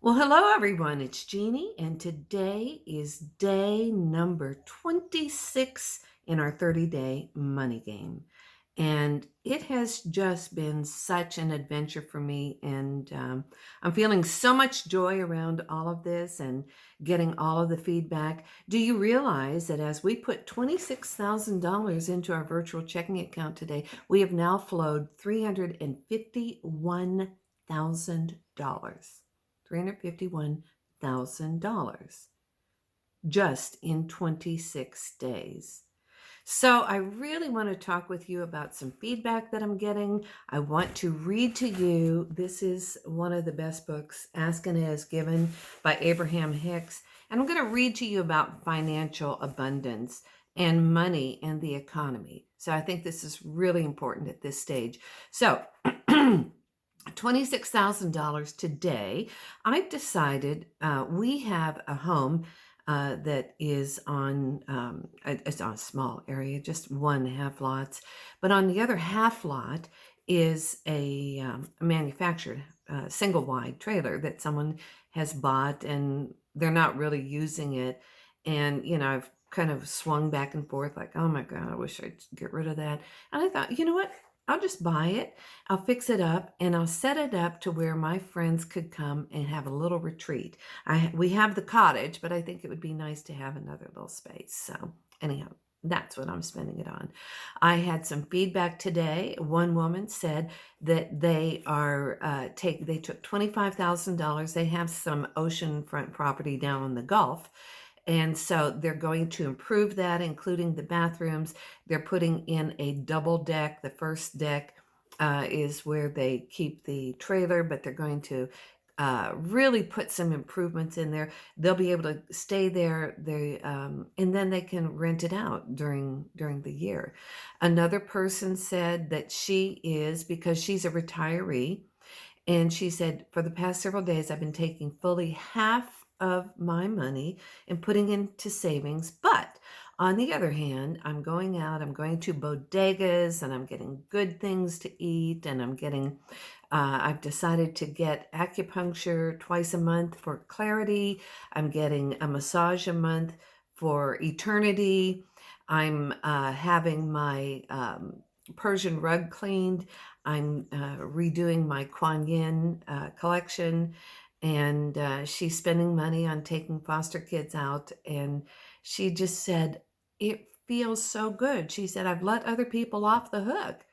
Well, hello everyone. It's Jeanie, and today is day number 26 in our 30-day money game. And it has just been such an adventure for me. And I'm feeling so much joy around all of this and getting all of the feedback. Do you realize that as we put $26,000 into our virtual checking account today, we have now flowed $351,000? $351,000 just in 26 days. So I really want to talk with you about some feedback that I'm getting. I want to read to you. This is one of the best books, Ask and It Is Given by Abraham-Hicks. And I'm going to read to you about financial abundance and money and the economy. So I think this is really important at this stage. So $26,000 today. I've decided we have a home that is on it's on a small area, just one half lots, but on the other half lot is a manufactured single wide trailer that someone has bought, and they're not really using it. And I've kind of swung back and forth like, oh my God, I wish I'd get rid of that. And I thought, you know what? I'll just buy it. I'll fix it up, and I'll set it up to where my friends could come and have a little retreat. We have the cottage, but I think it would be nice to have another little space. So anyhow, that's what I'm spending it on. I had some feedback today. One woman said that they took $25,000. They have some oceanfront property down in the Gulf. And so they're going to improve that, including the bathrooms. They're putting in a double deck. The first deck is where they keep the trailer, but they're going to really put some improvements in there. They'll be able to stay there. And then they can rent it out during the year. Another person said that because she's a retiree, and she said, for the past several days, I've been taking fully half of my money and putting into savings. But on the other hand, I'm going to bodegas, and I'm getting good things to eat. And I've decided to get acupuncture twice a month for clarity. I'm getting a massage a month for eternity. I'm having my Persian rug cleaned. I'm redoing my Kuan Yin collection, and she's spending money on taking foster kids out. And she just said, it feels so good. She said, I've let other people off the hook,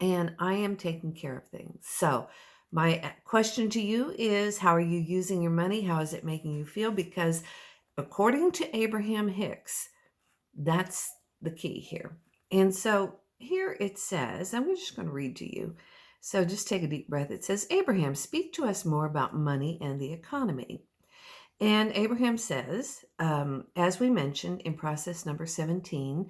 and I am taking care of things. So my question to you is, how are you using your money? How is it making you feel? Because according to Abraham Hicks, that's the key here. And so here it says, I'm just going to read to you. So just take a deep breath. It says, Abraham, speak to us more about money and the economy. And Abraham says, as we mentioned in process number 17,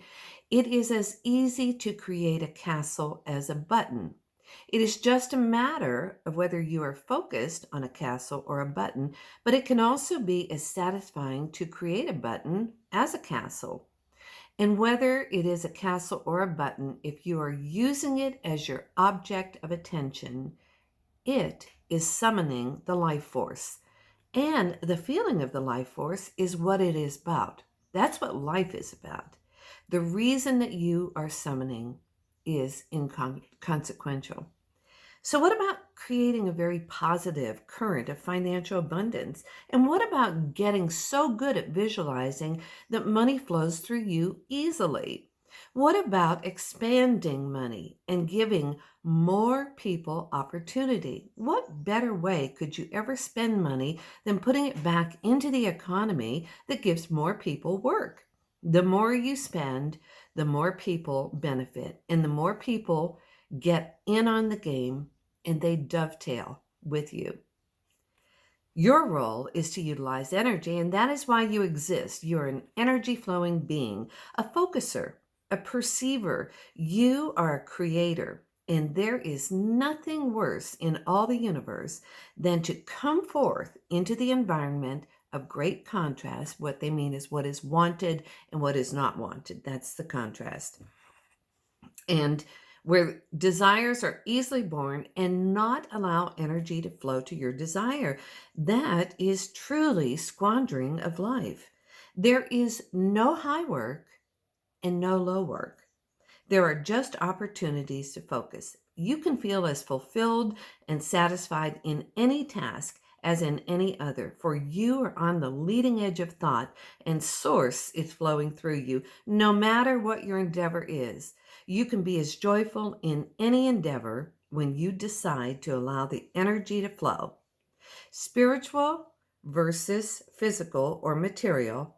it is as easy to create a castle as a button. It is just a matter of whether you are focused on a castle or a button, but it can also be as satisfying to create a button as a castle. And whether it is a castle or a button, if you are using it as your object of attention, it is summoning the life force. And the feeling of the life force is what it is about. That's what life is about. The reason that you are summoning is inconsequential. So what about creating a very positive current of financial abundance? And what about getting so good at visualizing that money flows through you easily? What about expanding money and giving more people opportunity? What better way could you ever spend money than putting it back into the economy that gives more people work? The more you spend, the more people benefit, and the more people get in on the game, and they dovetail with you. Your role is to utilize energy, and that is why you exist. You're an energy flowing being, a focuser, a perceiver. You are a creator, and there is nothing worse in all the universe than to come forth into the environment of great contrast. What they mean is what is wanted and what is not wanted. That's the contrast. And where desires are easily born and not allow energy to flow to your desire. That is truly squandering of life. There is no high work and no low work. There are just opportunities to focus. You can feel as fulfilled and satisfied in any task as in any other, for you are on the leading edge of thought and source is flowing through you, no matter what your endeavor is. You can be as joyful in any endeavor when you decide to allow the energy to flow. Spiritual versus physical or material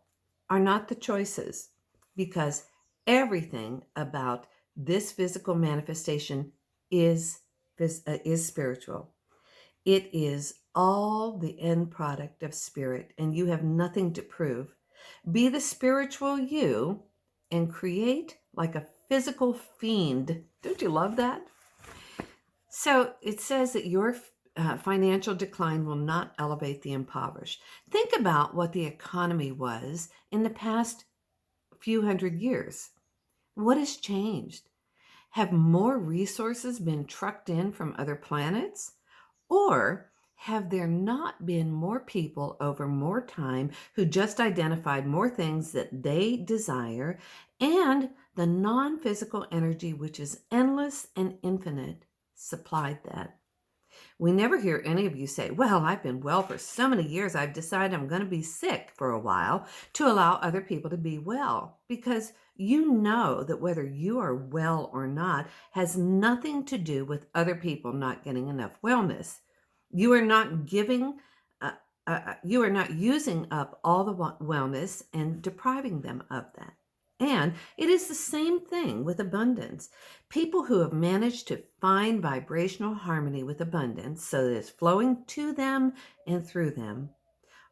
are not the choices because everything about this physical manifestation is, is spiritual. It is all the end product of spirit, and you have nothing to prove. Be the spiritual you and create like a physical fiend. Don't you love that? So it says that your financial decline will not elevate the impoverished. Think about what the economy was in the past few hundred years. What has changed? Have more resources been trucked in from other planets? Or have there not been more people over more time who just identified more things that they desire and the non physical energy, which is endless and infinite, supplied that? We never hear any of you say, well, I've been well for so many years, I've decided I'm going to be sick for a while to allow other people to be well. Because you know that whether you are well or not has nothing to do with other people not getting enough wellness. You are not giving, you are not using up all the wellness and depriving them of that. And it is the same thing with abundance. People who have managed to find vibrational harmony with abundance so that it's flowing to them and through them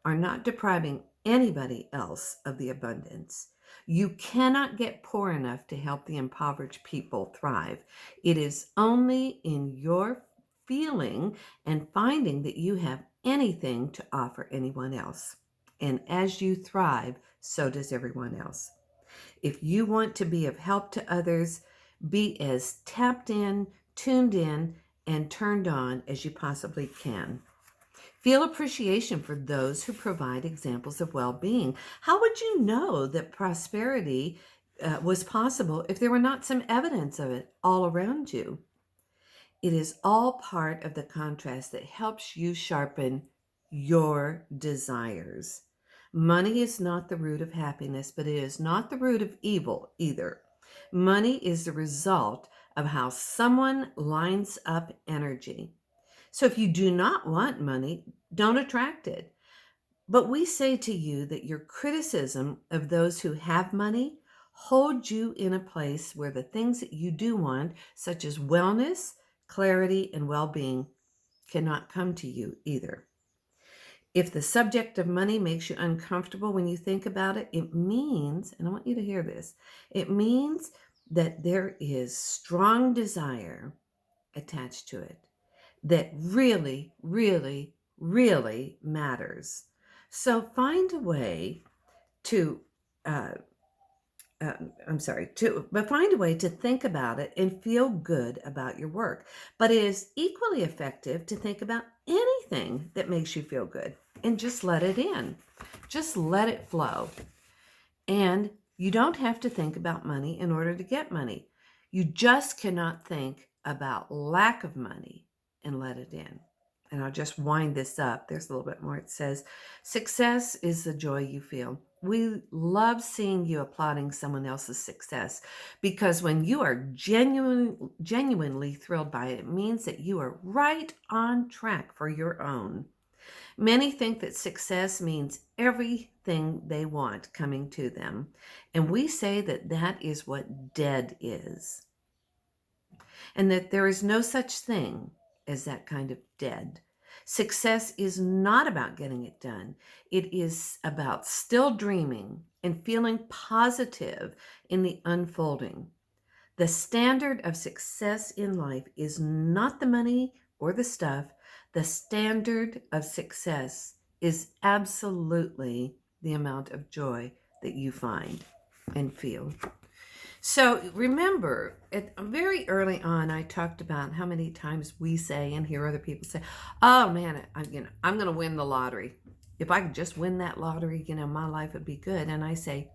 are not depriving anybody else of the abundance. You cannot get poor enough to help the impoverished people thrive. It is only in your feeling and finding that you have anything to offer anyone else. And as you thrive, so does everyone else. If you want to be of help to others, be as tapped in, tuned in, and turned on as you possibly can. Feel appreciation for those who provide examples of well-being. How would you know that prosperity was possible if there were not some evidence of it all around you? It is all part of the contrast that helps you sharpen your desires. Money is not the root of happiness, but it is not the root of evil either. Money is the result of how someone lines up energy. So if you do not want money, don't attract it. But we say to you that your criticism of those who have money holds you in a place where the things that you do want, such as wellness, clarity, and well-being, cannot come to you either. If the subject of money makes you uncomfortable when you think about it, it means, and I want you to hear this, it means that there is strong desire attached to it that really, really, really matters. So find a way to, uh, but find a way to think about it and feel good about your work. But it is equally effective to think about anything that makes you feel good and just let it in. Just let it flow. And you don't have to think about money in order to get money. You just cannot think about lack of money and let it in. And I'll just wind this up. There's a little bit more. It says, success is the joy you feel. We love seeing you applauding someone else's success because when you are genuinely thrilled by it, it means that you are right on track for your own. Many think that success means everything they want coming to them. And we say that that is what dead is. And that there is no such thing as that kind of dead. Success is not about getting it done. It is about still dreaming and feeling positive in the unfolding. The standard of success in life is not the money or the stuff. The standard of success is absolutely the amount of joy that you find and feel. So remember, very early on, I talked about how many times we say and hear other people say, "Oh man, I'm going to win the lottery. If I could just win that lottery, my life would be good." And I say,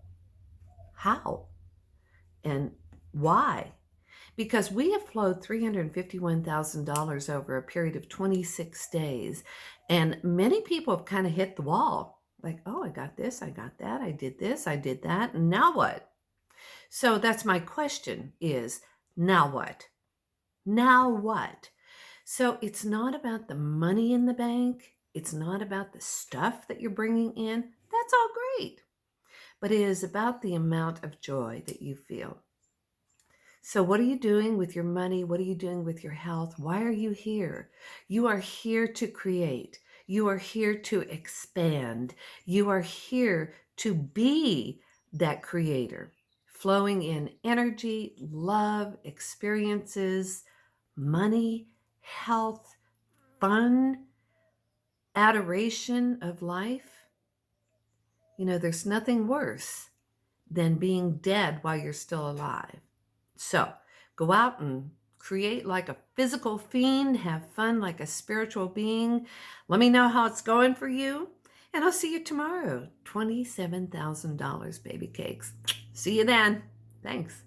"How and why?" Because we have flowed $351,000 over a period of 26 days, and many people have kind of hit the wall. Like, "Oh, I got this, I got that, I did this, I did that, and now what?" So that's my question is, now what? Now what? So it's not about the money in the bank. It's not about the stuff that you're bringing in. That's all great. But it is about the amount of joy that you feel. So, what are you doing with your money? What are you doing with your health? Why are you here? You are here to create. You are here to expand. You are here to be that creator, flowing in energy, love, experiences, money, health, fun, adoration of life. There's nothing worse than being dead while you're still alive. So go out and create like a physical fiend, have fun like a spiritual being. Let me know how it's going for you. And I'll see you tomorrow. $27,000 baby cakes. See you then. Thanks.